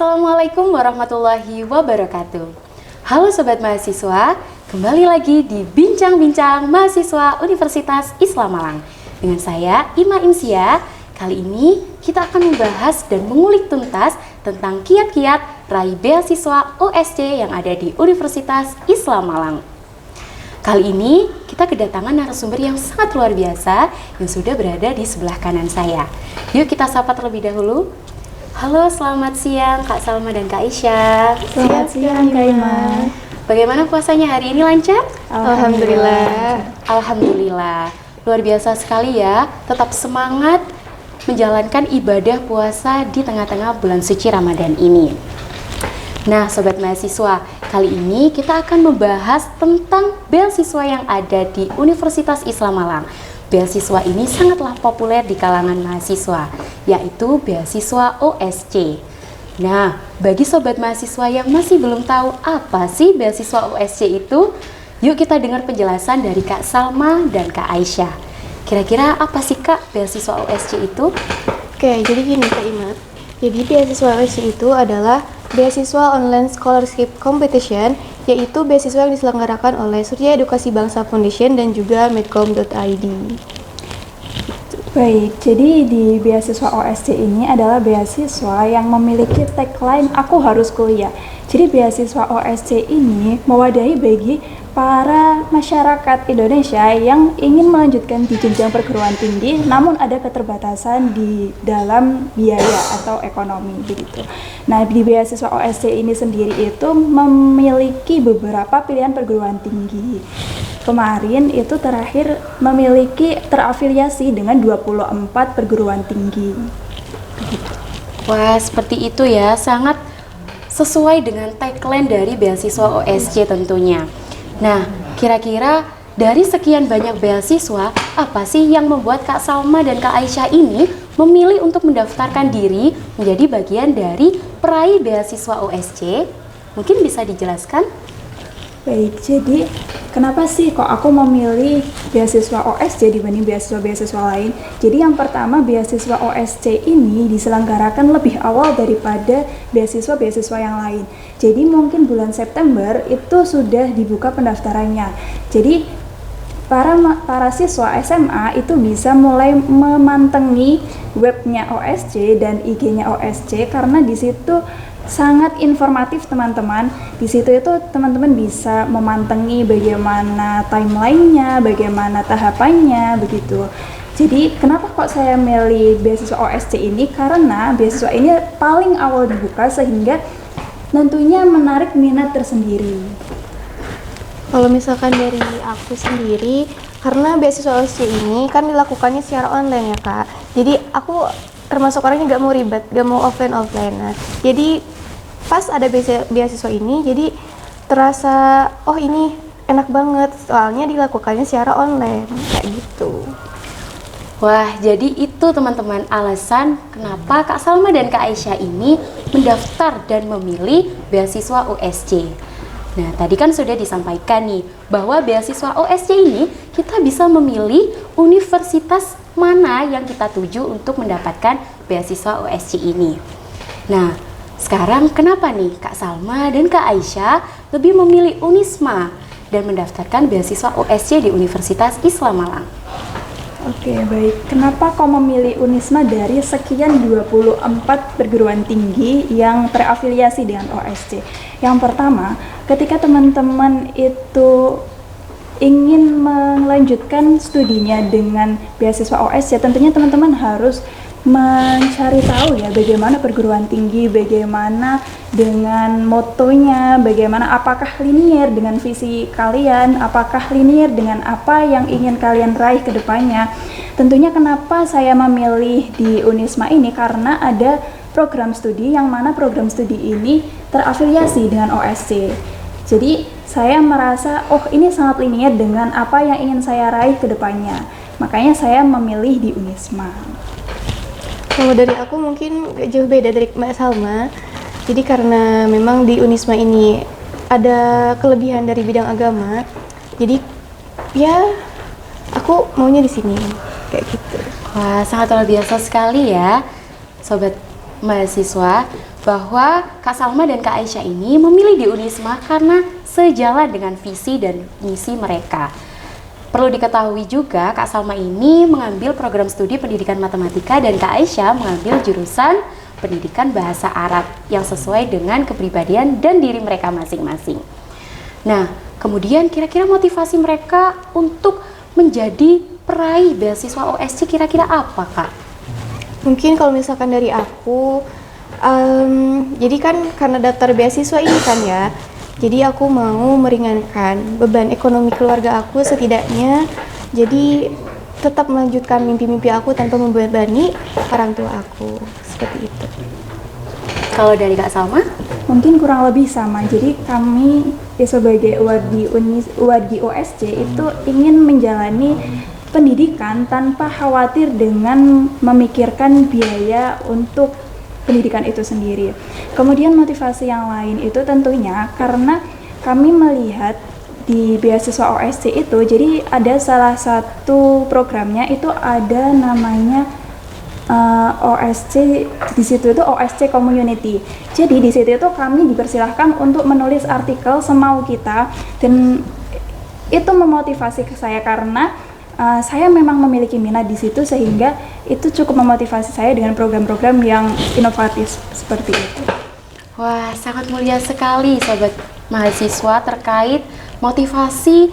Assalamualaikum warahmatullahi wabarakatuh. Halo Sobat Mahasiswa, kembali lagi di Bincang-Bincang Mahasiswa Universitas Islam Malang. Dengan saya, Ima Imsia. Kali ini kita akan membahas dan mengulik tuntas tentang kiat-kiat raih beasiswa OSC yang ada di Universitas Islam Malang. Kali ini kita kedatangan narasumber yang sangat luar biasa yang sudah berada di sebelah kanan saya. Yuk kita sapa terlebih dahulu. Halo, selamat siang Kak Salma dan Kak Aisyah. Selamat siang Kak Ima. Bagaimana puasanya hari ini, lancar? Alhamdulillah. Alhamdulillah. Luar biasa sekali ya, tetap semangat menjalankan ibadah puasa di tengah-tengah bulan suci Ramadan ini. Nah, Sobat Mahasiswa, kali ini kita akan membahas tentang beasiswa yang ada di Universitas Islam Malang. Beasiswa ini sangatlah populer di kalangan mahasiswa, yaitu beasiswa OSC. Nah, bagi Sobat Mahasiswa yang masih belum tahu apa sih beasiswa OSC itu, yuk kita dengar penjelasan dari Kak Salma dan Kak Aisyah. Kira-kira apa sih Kak beasiswa OSC itu? Oke, jadi gini Kak Ima. Jadi beasiswa OSC itu adalah beasiswa online scholarship competition, yaitu beasiswa yang diselenggarakan oleh Surya Edukasi Bangsa Foundation dan juga medcom.id. Baik, jadi di beasiswa OSC ini adalah beasiswa yang memiliki tagline "Aku harus kuliah". Jadi beasiswa OSC ini mewadahi bagi para masyarakat Indonesia yang ingin melanjutkan di jenjang perguruan tinggi, namun ada keterbatasan di dalam biaya atau ekonomi begitu. Nah, di beasiswa OSC ini sendiri itu memiliki beberapa pilihan perguruan tinggi. Kemarin itu terakhir memiliki terafiliasi dengan 24 perguruan tinggi. Wah, seperti itu ya, sangat sesuai dengan tagline dari beasiswa OSC tentunya. Nah, kira-kira dari sekian banyak beasiswa, apa sih yang membuat Kak Salma dan Kak Aisyah ini memilih untuk mendaftarkan diri menjadi bagian dari peraih beasiswa OSC? Mungkin bisa dijelaskan? Baik, jadi kenapa sih kok aku memilih beasiswa OSC dibanding beasiswa-beasiswa lain? Jadi yang pertama, beasiswa OSC ini diselenggarakan lebih awal daripada beasiswa-beasiswa yang lain. Jadi mungkin bulan September itu sudah dibuka pendaftarannya. Jadi para siswa SMA itu bisa mulai memantengi webnya OSC dan IG-nya OSC karena di situ sangat informatif teman-teman. Di situ itu teman-teman bisa memantengi bagaimana timelinenya, bagaimana tahapannya begitu. Jadi kenapa kok saya milih beasiswa OSC ini? Karena beasiswa ini paling awal dibuka sehingga tentunya menarik minat tersendiri. Kalau misalkan dari aku sendiri, karena beasiswa OSC ini kan dilakukannya secara online ya Kak. Jadi aku termasuk orang yang gak mau ribet, gak mau offline. Nah, jadi pas ada beasiswa ini, jadi terasa oh ini enak banget, soalnya dilakukannya secara online kayak gitu. Wah, jadi itu teman-teman alasan kenapa Kak Salma dan Kak Aisyah ini mendaftar dan memilih beasiswa OSC. Nah, tadi kan sudah disampaikan nih bahwa beasiswa OSC ini kita bisa memilih universitas mana yang kita tuju untuk mendapatkan beasiswa OSC ini. Nah, sekarang kenapa nih Kak Salma dan Kak Aisyah lebih memilih Unisma dan mendaftarkan beasiswa OSC di Universitas Islam Malang? Oke, baik. Kenapa kok memilih Unisma dari sekian 24 perguruan tinggi yang terafiliasi dengan OSC? Yang pertama, ketika teman-teman itu ingin melanjutkan studinya dengan beasiswa OSC, tentunya teman-teman harus mencari tahu ya bagaimana perguruan tinggi, bagaimana dengan motonya, bagaimana apakah linier dengan visi kalian, apakah linier dengan apa yang ingin kalian raih ke depannya. Tentunya kenapa saya memilih di Unisma ini karena ada program studi yang mana program studi ini terafiliasi dengan OSC. Jadi saya merasa oh ini sangat linier dengan apa yang ingin saya raih ke depannya. Makanya saya memilih di Unisma. Kalau dari aku mungkin gak jauh beda dari Mbak Salma. Jadi karena memang di Unisma ini ada kelebihan dari bidang agama, jadi ya aku maunya di sini kayak gitu. Wah, sangat luar biasa sekali ya Sobat Mahasiswa. bahwa Kak Salma dan Kak Aisyah ini memilih di Unisma karena sejalan dengan visi dan misi mereka. Perlu diketahui juga Kak Salma ini mengambil program studi pendidikan matematika dan Kak Aisyah mengambil jurusan pendidikan bahasa Arab yang sesuai dengan kepribadian dan diri mereka masing-masing. Nah, kemudian kira-kira motivasi mereka untuk menjadi peraih beasiswa OSC kira-kira apa, Kak? Mungkin kalau misalkan dari aku, jadi kan karena daftar beasiswa ini kan ya, jadi aku mau meringankan beban ekonomi keluarga aku setidaknya, jadi tetap melanjutkan mimpi-mimpi aku tanpa membebani orang tua aku, seperti itu. Kalau dari Kak Salma? Mungkin kurang lebih sama. Jadi kami sebagai UADGI OSC itu ingin menjalani pendidikan tanpa khawatir dengan memikirkan biaya untuk pendidikan itu sendiri. Kemudian motivasi yang lain itu tentunya karena kami melihat di beasiswa OSC itu, jadi ada salah satu programnya itu ada namanya OSC, di situ itu OSC Community. Jadi di situ itu kami dipersilahkan untuk menulis artikel semau kita, dan itu memotivasi ke saya karena saya memang memiliki minat di situ, sehingga itu cukup memotivasi saya dengan program-program yang inovatif seperti itu. Wah, sangat mulia sekali Sobat Mahasiswa terkait motivasi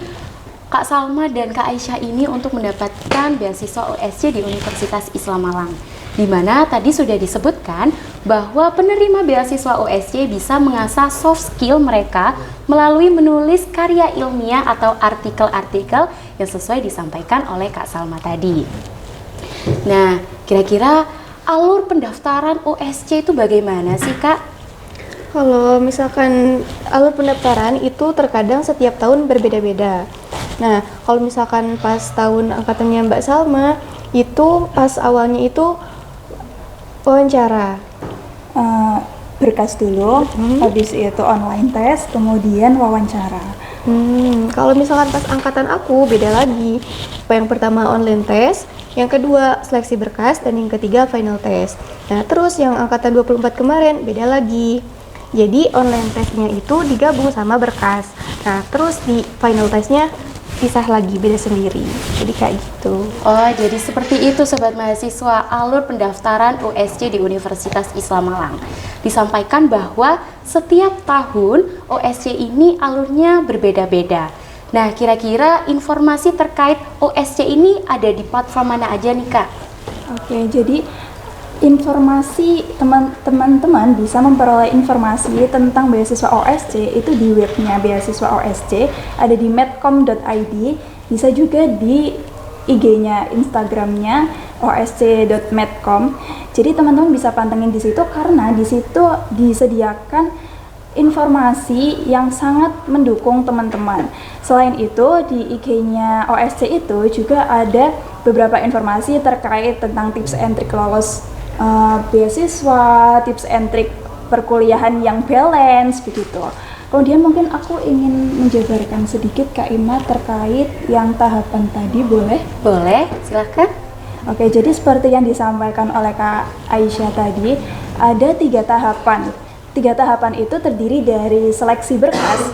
Kak Salma dan Kak Aisyah ini untuk mendapatkan beasiswa OSC di Universitas Islam Malang. Di mana tadi sudah disebutkan bahwa penerima beasiswa OSC bisa mengasah soft skill mereka melalui menulis karya ilmiah atau artikel-artikel yang sesuai disampaikan oleh Kak Salma tadi. Nah, kira-kira alur pendaftaran OSC itu bagaimana sih, Kak? Kalau misalkan alur pendaftaran itu terkadang setiap tahun berbeda-beda. Nah, kalau misalkan pas tahun angkatannya Mbak Salma, itu pas awalnya itu wawancara. Berkas dulu, habis itu online test, kemudian wawancara. Kalau misalkan pas angkatan aku beda lagi. Yang pertama online test, yang kedua seleksi berkas, dan yang ketiga final test. Nah, terus yang angkatan 24 kemarin beda lagi. Jadi online testnya itu digabung sama berkas. Nah, terus di final testnya pisah lagi, beda sendiri. Jadi kayak gitu. Oh, jadi seperti itu Sobat Mahasiswa, alur pendaftaran OSC di Universitas Islam Malang. Disampaikan bahwa setiap tahun OSC ini alurnya berbeda-beda. Nah, kira-kira informasi terkait OSC ini ada di platform mana aja nih, Kak? Oke, jadi informasi teman-teman bisa memperoleh informasi tentang beasiswa OSC itu di webnya beasiswa OSC, ada di medcom.id, bisa juga di IG-nya, Instagramnya osc.medcom. Jadi teman-teman bisa pantengin di situ karena di situ disediakan informasi yang sangat mendukung teman-teman. Selain itu di IG-nya OSC itu juga ada beberapa informasi terkait tentang tips and trick lolos beasiswa, tips and trick perkuliahan yang balance begitu. Kemudian mungkin aku ingin menjabarkan sedikit Kak Ima terkait yang tahapan tadi, boleh? Boleh, silakan. Oke, jadi seperti yang disampaikan oleh Kak Aisyah tadi, ada 3 tahapan. 3 tahapan itu terdiri dari seleksi berkas,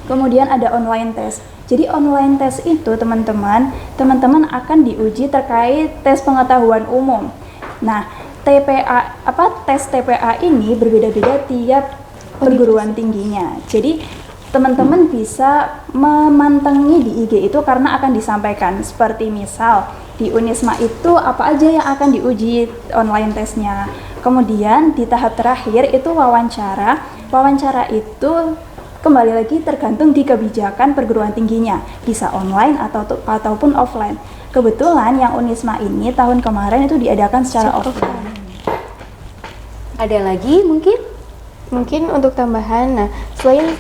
kemudian ada online test. Jadi online test itu teman-teman akan diuji terkait tes pengetahuan umum. Nah, tes TPA ini berbeda-beda tiap perguruan tingginya. Jadi teman-teman bisa memantengi di IG itu karena akan disampaikan. Seperti misal di Unisma itu apa aja yang akan diuji online tesnya. Kemudian di tahap terakhir itu wawancara. Wawancara itu kembali lagi tergantung di kebijakan perguruan tingginya, bisa online ataupun offline. Kebetulan yang Unisma ini tahun kemarin itu diadakan secara offline. Ada lagi mungkin? Mungkin untuk tambahan, nah selain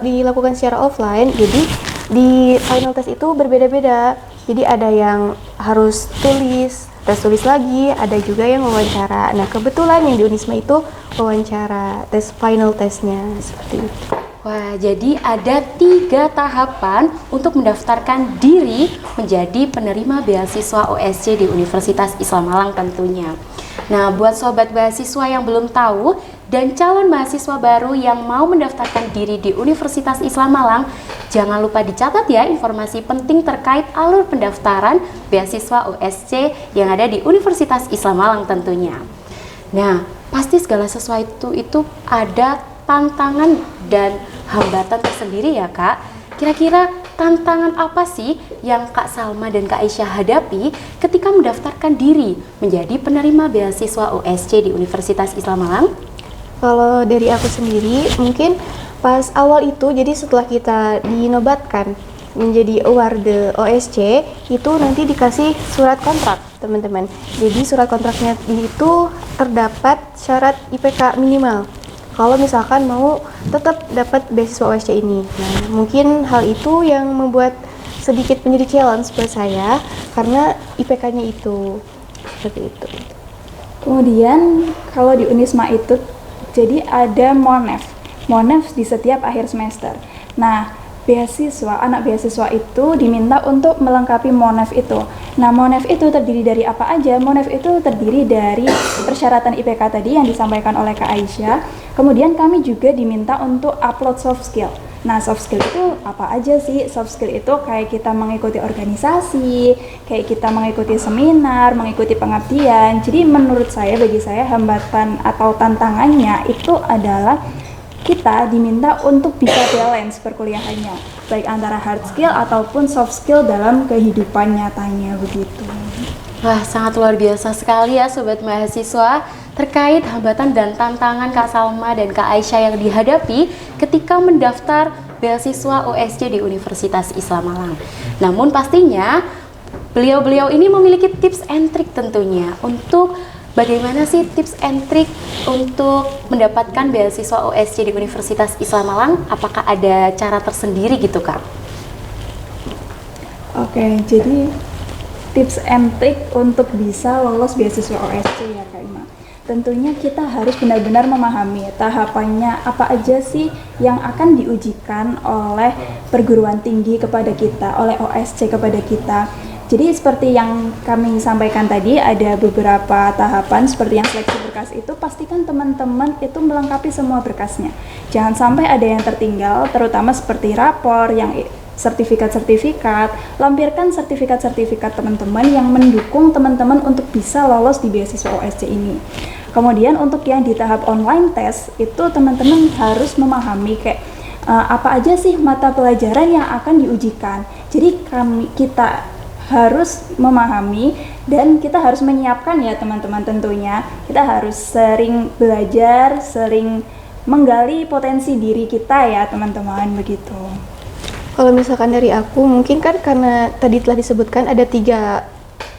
dilakukan secara offline, jadi di final test itu berbeda-beda. Jadi ada yang harus tes tulis lagi, ada juga yang wawancara. Nah kebetulan yang di Unisma itu wawancara, final testnya seperti itu. Wah, jadi ada 3 tahapan untuk mendaftarkan diri menjadi penerima beasiswa OSC di Universitas Islam Malang tentunya. Nah, buat sobat mahasiswa yang belum tahu, dan calon mahasiswa baru yang mau mendaftarkan diri di Universitas Islam Malang, jangan lupa dicatat ya informasi penting terkait alur pendaftaran beasiswa USC yang ada di Universitas Islam Malang tentunya. Nah, pasti segala sesuatu itu ada tantangan dan hambatan tersendiri ya Kak. Kira-kira tantangan apa sih yang Kak Salma dan Kak Aisyah hadapi ketika mendaftarkan diri menjadi penerima beasiswa USC di Universitas Islam Malang? Kalau dari aku sendiri, mungkin pas awal itu, jadi setelah kita dinobatkan menjadi award OSC, itu nanti dikasih surat kontrak, teman-teman. Jadi surat kontraknya itu terdapat syarat IPK minimal. Kalau misalkan mau tetap dapat beasiswa OSC ini. Nah, mungkin hal itu yang membuat sedikit menjadi challenge buat saya, karena IPK-nya itu. Seperti itu. Kemudian kalau di Unisma itu jadi ada Monef di setiap akhir semester. Nah, anak beasiswa itu diminta untuk melengkapi Monef itu. Nah, Monef itu terdiri dari apa aja? Monef itu terdiri dari persyaratan IPK tadi yang disampaikan oleh Kak Aisyah. Kemudian kami juga diminta untuk upload soft skill. Nah, soft skill itu apa aja sih? Soft skill itu kayak kita mengikuti organisasi, kayak kita mengikuti seminar, mengikuti pengabdian. Jadi bagi saya hambatan atau tantangannya itu adalah kita diminta untuk bisa balance perkuliahannya, baik antara hard skill ataupun soft skill dalam kehidupan nyatanya begitu. Wah, sangat luar biasa sekali ya Sobat Mahasiswa terkait hambatan dan tantangan Kak Salma dan Kak Aisyah yang dihadapi ketika mendaftar beasiswa USC di Universitas Islam Malang. Namun pastinya beliau-beliau ini memiliki tips and trick tentunya untuk bagaimana sih tips and trick untuk mendapatkan beasiswa USC di Universitas Islam Malang? Apakah ada cara tersendiri gitu Kak? Oke, jadi tips and trick untuk bisa lolos beasiswa OSC ya Kak Ima. Tentunya kita harus benar-benar memahami tahapannya apa aja sih yang akan diujikan oleh perguruan tinggi kepada kita, oleh OSC kepada kita. Jadi seperti yang kami sampaikan tadi, ada beberapa tahapan seperti yang seleksi berkas itu, pastikan teman-teman itu melengkapi semua berkasnya. Jangan sampai ada yang tertinggal, terutama seperti rapor, yang sertifikat-sertifikat, lampirkan sertifikat-sertifikat teman-teman yang mendukung teman-teman untuk bisa lolos di beasiswa OSC ini. Kemudian untuk yang di tahap online test, itu teman-teman harus memahami kayak apa aja sih mata pelajaran yang akan diujikan. Jadi kita harus memahami dan kita harus menyiapkan ya teman-teman tentunya. Kita harus sering belajar, sering menggali potensi diri kita ya teman-teman begitu. Kalau misalkan dari aku, mungkin kan karena tadi telah disebutkan ada 3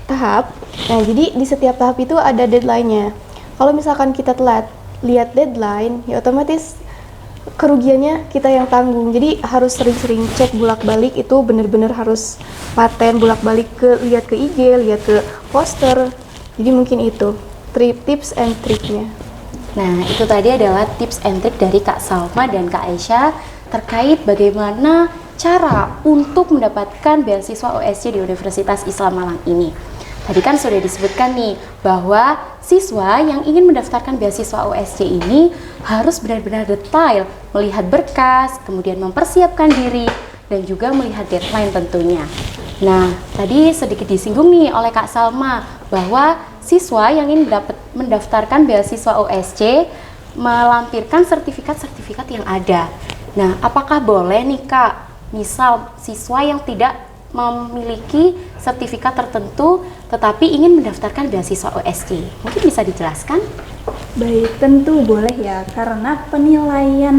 tahap. Nah, jadi di setiap tahap itu ada deadline-nya. Kalau misalkan kita telat lihat deadline, ya otomatis kerugiannya kita yang tanggung. Jadi harus sering-sering cek bolak-balik, itu benar-benar harus paten bolak-balik lihat ke IG, lihat ke poster. Jadi mungkin itu tips and triknya. Nah, itu tadi adalah tips and trik dari Kak Salma dan Kak Aisyah terkait bagaimana cara untuk mendapatkan beasiswa OSC di Universitas Islam Malang ini. Tadi kan sudah disebutkan nih bahwa siswa yang ingin mendaftarkan beasiswa OSC ini harus benar-benar detail melihat berkas, kemudian mempersiapkan diri dan juga melihat deadline tentunya. Nah, tadi sedikit disinggung nih oleh Kak Salma bahwa siswa yang ingin mendaftarkan beasiswa OSC melampirkan sertifikat-sertifikat yang ada. Nah, apakah boleh nih Kak, misal siswa yang tidak memiliki sertifikat tertentu tetapi ingin mendaftarkan beasiswa OSC, mungkin bisa dijelaskan? Baik, tentu boleh ya, karena penilaian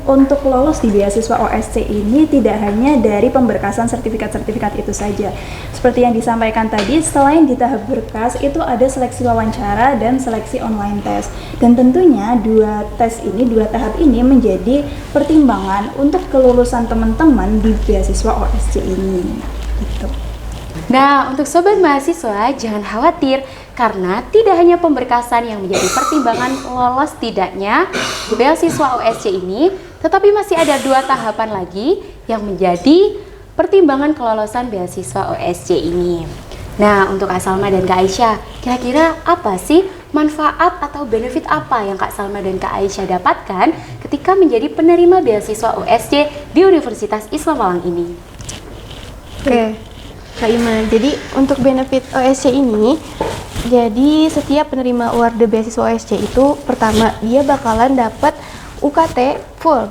untuk lolos di beasiswa OSC ini tidak hanya dari pemberkasan sertifikat-sertifikat itu saja. Seperti yang disampaikan tadi, selain di tahap berkas, itu ada seleksi wawancara dan seleksi online test. Dan tentunya dua tahap ini menjadi pertimbangan untuk kelulusan teman-teman di beasiswa OSC ini. Gitu. Nah, untuk Sobat Mahasiswa, jangan khawatir karena tidak hanya pemberkasan yang menjadi pertimbangan lolos tidaknya beasiswa OSC ini, tetapi masih ada 2 tahapan lagi yang menjadi pertimbangan kelolosan beasiswa OSC ini. Nah, untuk Kak Salma dan Kak Aisyah, kira-kira apa sih manfaat atau benefit apa yang Kak Salma dan Kak Aisyah dapatkan ketika menjadi penerima beasiswa USC di Universitas Islam Malang ini? Oke, Kak Iman. Jadi untuk benefit OSC ini, jadi setiap penerima award beasiswa OSC itu pertama dia bakalan dapat UKT full.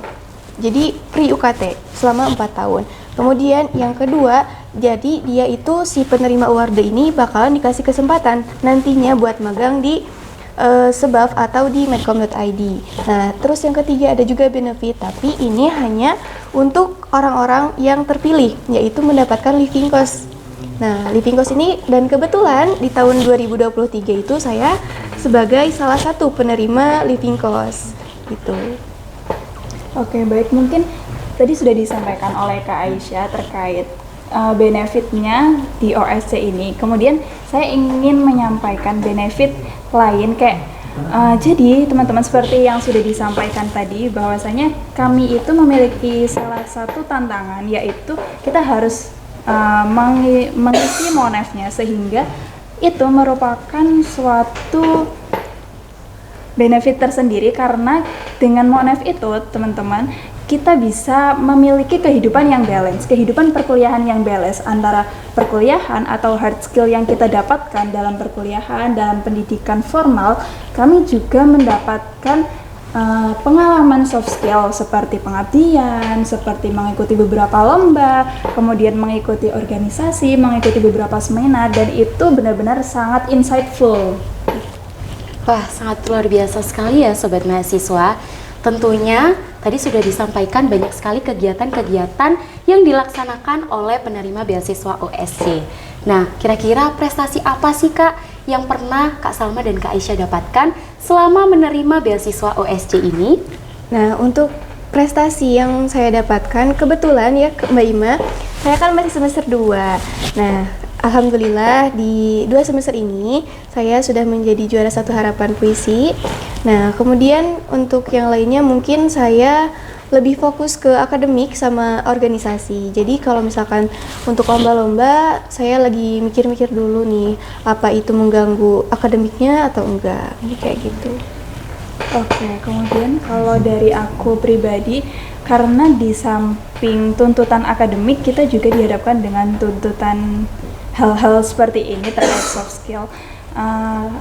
Jadi free UKT selama 4 tahun. Kemudian yang kedua, jadi dia itu si penerima award ini bakalan dikasih kesempatan nantinya buat magang di Sebaf atau di medcom.id. Nah, terus yang ketiga ada juga benefit, tapi ini hanya untuk orang-orang yang terpilih, yaitu mendapatkan living cost. Nah, living cost ini, dan kebetulan di tahun 2023 itu saya sebagai salah satu penerima living cost gitu. Oke, baik. Mungkin tadi sudah disampaikan oleh Kak Aisyah terkait benefitnya di OSC ini. Kemudian saya ingin menyampaikan benefit lain kayak jadi teman-teman seperti yang sudah disampaikan tadi bahwasanya kami itu memiliki salah satu tantangan, yaitu kita harus mengisi monefnya, sehingga itu merupakan suatu benefit tersendiri karena dengan monef itu teman-teman kita bisa memiliki kehidupan yang balance, kehidupan perkuliahan yang balance antara perkuliahan atau hard skill yang kita dapatkan dalam perkuliahan, dalam pendidikan formal. Kami juga mendapatkan pengalaman soft skill seperti pengabdian, seperti mengikuti beberapa lomba, kemudian mengikuti organisasi, mengikuti beberapa seminar, dan itu benar-benar sangat insightful. Wah, sangat luar biasa sekali ya Sobat Mahasiswa. Tentunya tadi sudah disampaikan banyak sekali kegiatan-kegiatan yang dilaksanakan oleh penerima beasiswa OSC. Nah, kira-kira prestasi apa sih Kak yang pernah Kak Salma dan Kak Aisyah dapatkan selama menerima beasiswa OSC ini? Nah, untuk prestasi yang saya dapatkan, kebetulan ya Mbak Ima, saya kan masih semester 2. Nah, alhamdulillah di 2 semester ini saya sudah menjadi juara 1 harapan puisi. Nah, kemudian untuk yang lainnya mungkin saya lebih fokus ke akademik sama organisasi. Jadi kalau misalkan untuk lomba-lomba, saya lagi mikir-mikir dulu nih, apa itu mengganggu akademiknya atau enggak, kayak gitu. Oke, kemudian kalau dari aku pribadi, karena di samping tuntutan akademik, kita juga dihadapkan dengan tuntutan hal-hal seperti ini terkait soft skill.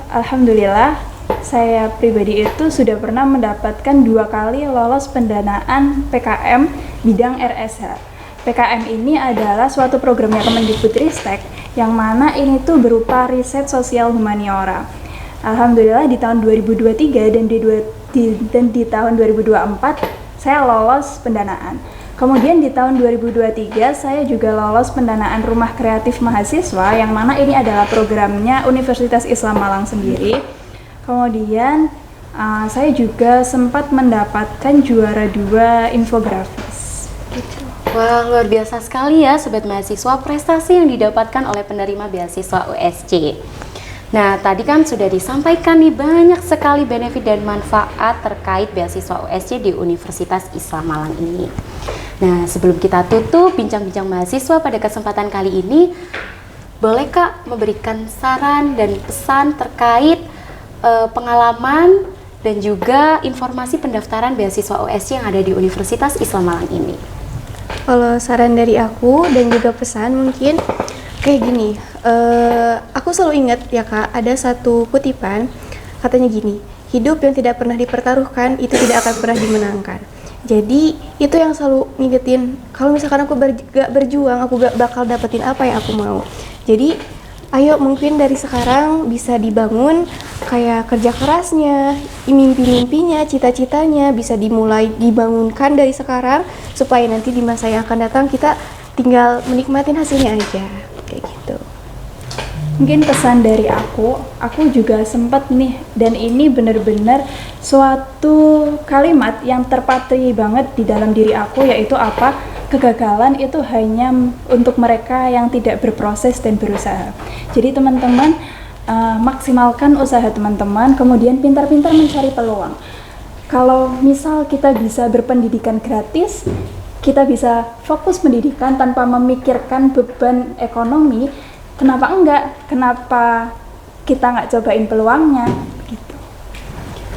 Alhamdulillah, saya pribadi itu sudah pernah mendapatkan 2 kali lolos pendanaan PKM bidang RSH. PKM ini adalah suatu programnya Kemendikbudristek yang mana ini tuh berupa riset sosial humaniora. Alhamdulillah di tahun 2023 dan di tahun 2024 saya lolos pendanaan. Kemudian di tahun 2023 saya juga lolos pendanaan Rumah Kreatif Mahasiswa yang mana ini adalah programnya Universitas Islam Malang sendiri. Kemudian saya juga sempat mendapatkan juara 2 infografis. Gitu. Wah, luar biasa sekali ya Sobat Mahasiswa prestasi yang didapatkan oleh penerima beasiswa USC. Nah, tadi kan sudah disampaikan nih banyak sekali benefit dan manfaat terkait beasiswa USC di Universitas Islam Malang ini. Nah, sebelum kita tutup bincang-bincang mahasiswa pada kesempatan kali ini, boleh Kak memberikan saran dan pesan terkait pengalaman dan juga informasi pendaftaran beasiswa USC yang ada di Universitas Islam Malang ini? Kalau saran dari aku dan juga pesan mungkin kayak gini, aku selalu ingat ya Kak, ada satu kutipan katanya gini, hidup yang tidak pernah dipertaruhkan itu tidak akan pernah dimenangkan. Jadi itu yang selalu ngingetin, kalau misalkan aku gak berjuang, aku gak bakal dapetin apa yang aku mau. Jadi ayo mungkin dari sekarang bisa dibangun kayak kerja kerasnya, mimpi-mimpinya, cita-citanya bisa dimulai dibangunkan dari sekarang supaya nanti di masa yang akan datang kita tinggal menikmatin hasilnya aja, kayak gitu. Mungkin pesan dari aku juga sempat nih, dan ini benar-benar suatu kalimat yang terpatri banget di dalam diri aku, yaitu apa? Kegagalan itu hanya untuk mereka yang tidak berproses dan berusaha. Jadi teman-teman, maksimalkan usaha teman-teman, kemudian pintar-pintar mencari peluang. Kalau misal kita bisa berpendidikan gratis, kita bisa fokus pendidikan tanpa memikirkan beban ekonomi, kenapa enggak? Kenapa kita nggak cobain peluangnya?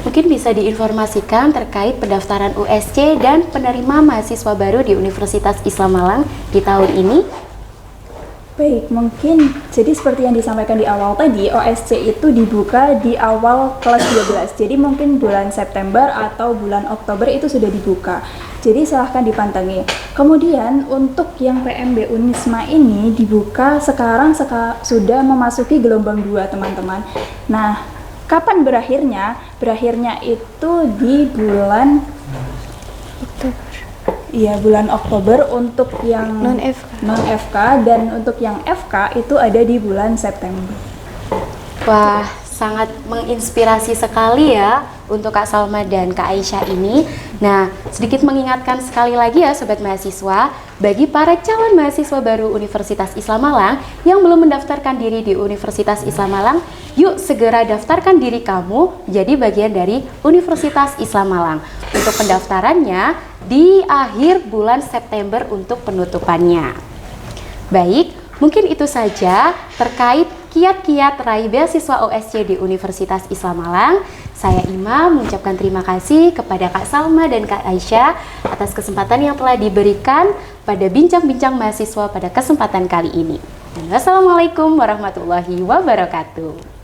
mungkin bisa diinformasikan terkait pendaftaran USC dan penerima mahasiswa baru di Universitas Islam Malang di tahun ini? Baik, mungkin jadi seperti yang disampaikan di awal tadi, OSC itu dibuka di awal kelas 12. Jadi mungkin bulan September atau bulan Oktober itu sudah dibuka. Jadi silahkan dipantengin. Kemudian untuk yang PMB Unisma ini dibuka sekarang sudah memasuki gelombang 2, teman-teman. Nah, kapan berakhirnya? Berakhirnya itu di bulan bulan Oktober untuk yang non-FK dan untuk yang FK itu ada di bulan September. Wah, sangat menginspirasi sekali ya untuk Kak Salma dan Kak Aisyah ini. Nah, sedikit mengingatkan sekali lagi ya Sobat Mahasiswa, bagi para calon mahasiswa baru Universitas Islam Malang yang belum mendaftarkan diri di Universitas Islam Malang, yuk segera daftarkan diri kamu jadi bagian dari Universitas Islam Malang. Untuk pendaftarannya di akhir bulan September untuk penutupannya. Baik, mungkin itu saja terkait kiat-kiat raih beasiswa OSC di Universitas Islam Malang. Saya Ima mengucapkan terima kasih kepada Kak Salma dan Kak Aisyah atas kesempatan yang telah diberikan pada bincang-bincang mahasiswa pada kesempatan kali ini. Dan wassalamualaikum warahmatullahi wabarakatuh.